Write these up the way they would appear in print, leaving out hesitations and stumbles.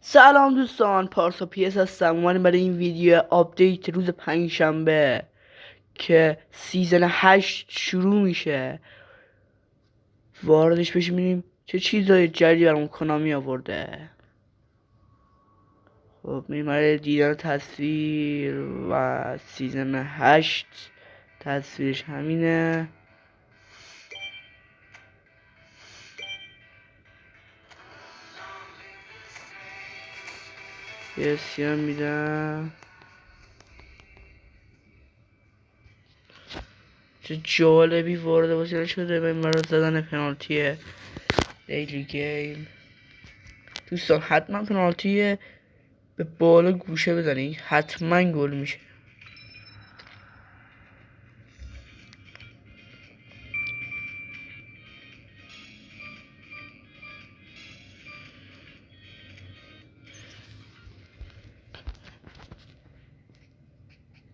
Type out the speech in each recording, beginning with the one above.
سلام دوستان، پارسا پیس هستم. اومدیم برای این ویدیو آپدیت روز پنجشنبه که سیزن 8 شروع میشه واردش بشیم ببینیم چه چیزای جدیدی برامون کنامی آورده. خب میریم برای دیدن تصویر و سیزن 8 تصویرش همینه. یه سیان میدم. چه جالبی وارد واسه شده به مرا زدن پنالتیه دیلی گیم. دوستان حتما پنالتی به بالا گوشه بزنی، حتما گل میشه.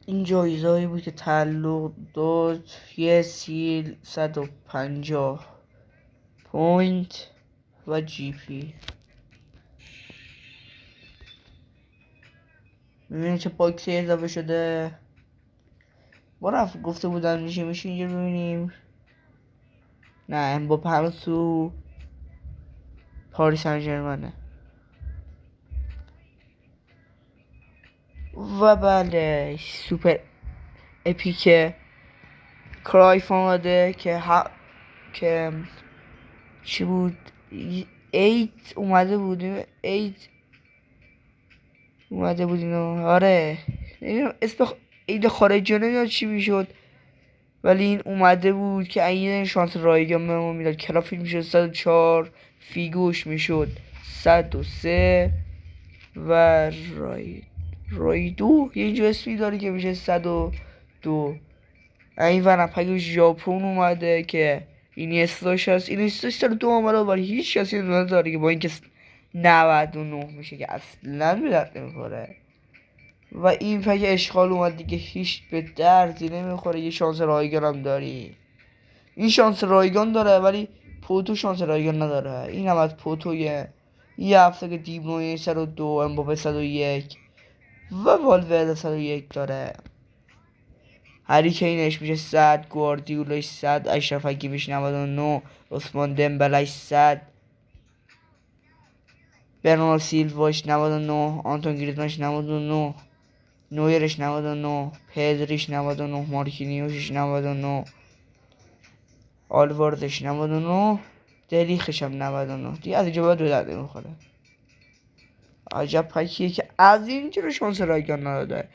این جایزه‌ای بود که تعلق داد یه سیل 150 پوینت و جی پی. میبینید چه باکسی اضافه شده. ما رفت گفته بودن میشه اینجا ببینیم. نه امباپه هنوز تو پاریس سن ژرمنه. و بله سوپر اپیک کرایف آمده که چی بود؟ 8 اومده بود. 8 اومده بود اینو. آره نمیدونم اسم عید خارجی نمیدونم چی میشد، ولی این اومده بود که این شانس رایگان به ما میداد. کلافیل میشد 104، فیگوش میشد 103 و رایدو یه جو اسمی داره که میشه 102. این ورنپگ ژاپن اومده که این استاش هست. این استاش 102 آمده ولی هیچ کسی نداره که با اینکه 99 میشه که اصلا به درد نمیخوره. و این پک اشغال اومد دیگه هیچ به دردی نمیخوره. یه شانس رایگان هم داری. این شانس رایگان داره ولی پوتو شانس رایگان نداره. این هم از پوتویه. یه هفته که دیبروینه 102، امباپه 101 و والورده 101 داره. هری کینش میشه 100، گواردیولش 100، اشرف حکیمیش 99، عثمان دمبلش 100، برنارد سیلواش 99، آنتون گریزمانش 99، نویرش 99، پدریش 99، مارکینیوشش 99، آلواردش 99، دلیخش هم 99. دیگه از اینجا باید دو درد نمیخوره. عجب پکیه که از این چرا شانس رایگان نداده.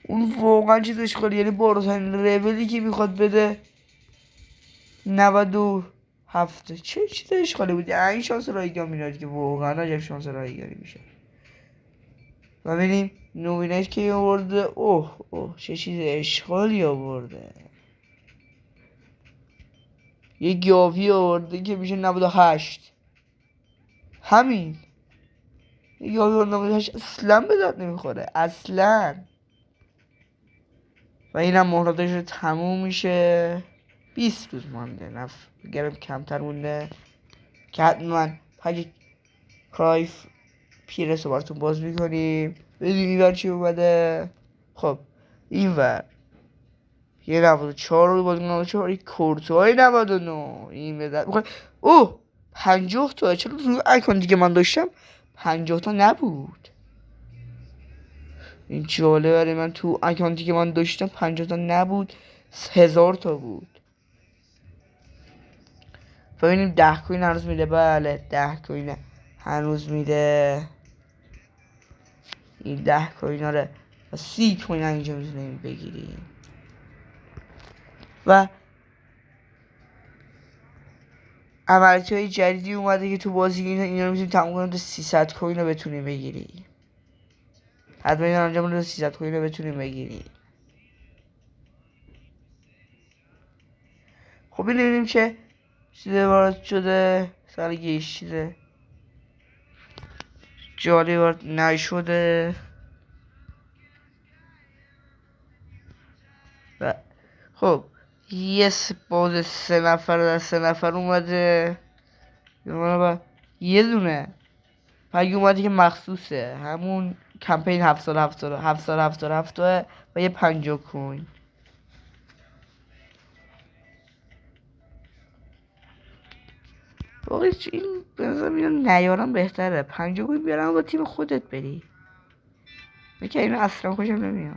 اون واقعا چیزش خالی، یعنی بالاترین رولی که میخواد بده 97. چه چیز اشغالی بود. این شانس رایگان میداد که واقعا عجب شانس رایگانی میشه. و ببینیم نوینش که آورده. اوه چه چیز اشغالی آورده. یه گاوی آورده که میشه 98. همین یه گاوی آورده 98 اصلا به داد نمیخوره اصلا. و اینم مهلتش رو تموم میشه. 20 روز مانده. گرم کمتر مونده که حتما پک کرایف پیرس رو براتون باز میکنیم. ببینیم این ور چی اومده. خب این ور یه 94 رو باز 94 کورتوهای 99. این بدت میخواد. 50 تا. چرا روی ایکون دیگه من داشتم 50 تا نبود. این جالبه برای من. تو اکانتی که من داشتم 50 تا نبود، 1000 تا بود. ببینیم 10 کوین هنوز میده. بله 10 کوین هنوز میده. این 10 کوین ها 30 کوین اینجا میتونیم بگیریم. و عملیات های جدیدی اومده که تو بازی اینا رو میتونیم تمام کنیم تا 300 کوین رو بتونیم بگیریم. حتما این انجام رو 300 کوین رو بتونیم بگیریم. خب ببینیم چه چیزی وارد شده. سالگی چیزه جالب وارد نشده. و خب یه باز 3 نفر اومده. یه دونه پگی اومده که مخصوصه همون کمپین 7 سال و یه 50 کوین. واقعی این بنظرم اینو نیارم بهتره. 50 کوین بیارم با تیم خودت بری. میگه اینو اصلا خوشم نمیاد.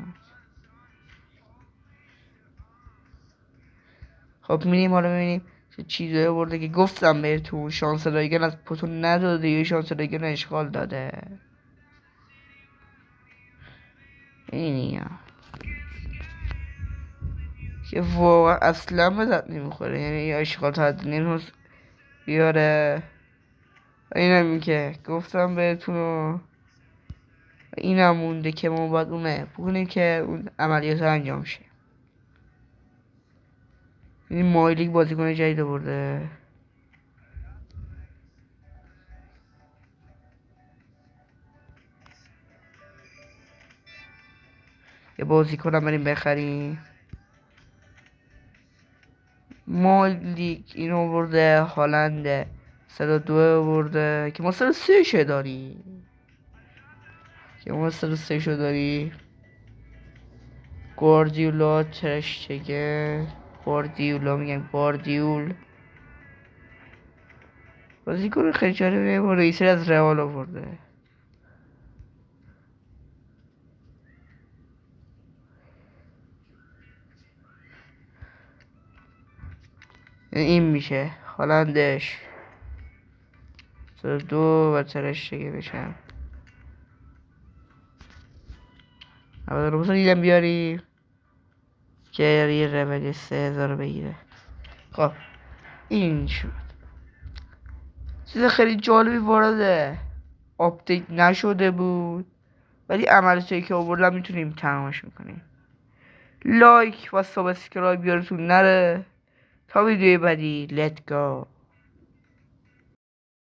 خب میریم حالا ببینیم چه چیزایی برده که گفتم بهتون. شانس رایگن از پوتون نداده یا شانس رایگن اشغال داده. اینیا که واقعا اصلا به درد نمیخوره. یعنی یا اشغال تا بیاره. اینم که گفتم بهتون. اینم مونده که ما باید اونه بکنیم که اون عملیات انجام شه. این مایلیک بازیکن جدید برده. یه بازیکن هم بریم بخریم. مایلیک اینو برده. هالند 102 برده که ما 103 شه داریم. گواردیولا ترشتگن گواردیول بازیکن خیلی جالبه. با رئیسر از رئال آورده. این میشه هالندش 102 و ترشتگن بشم. اول رو دیدم بیاری که یه رمدی 3000 بگیره. خب این شد. چیز خیلی جالبی وارد آپدیت نشده بود ولی عملیاتی که آوردم میتونیم تمامش میکنیم. لایک و سابسکرایب یادتون نره. تا ویدیوی بعدی. Let's go.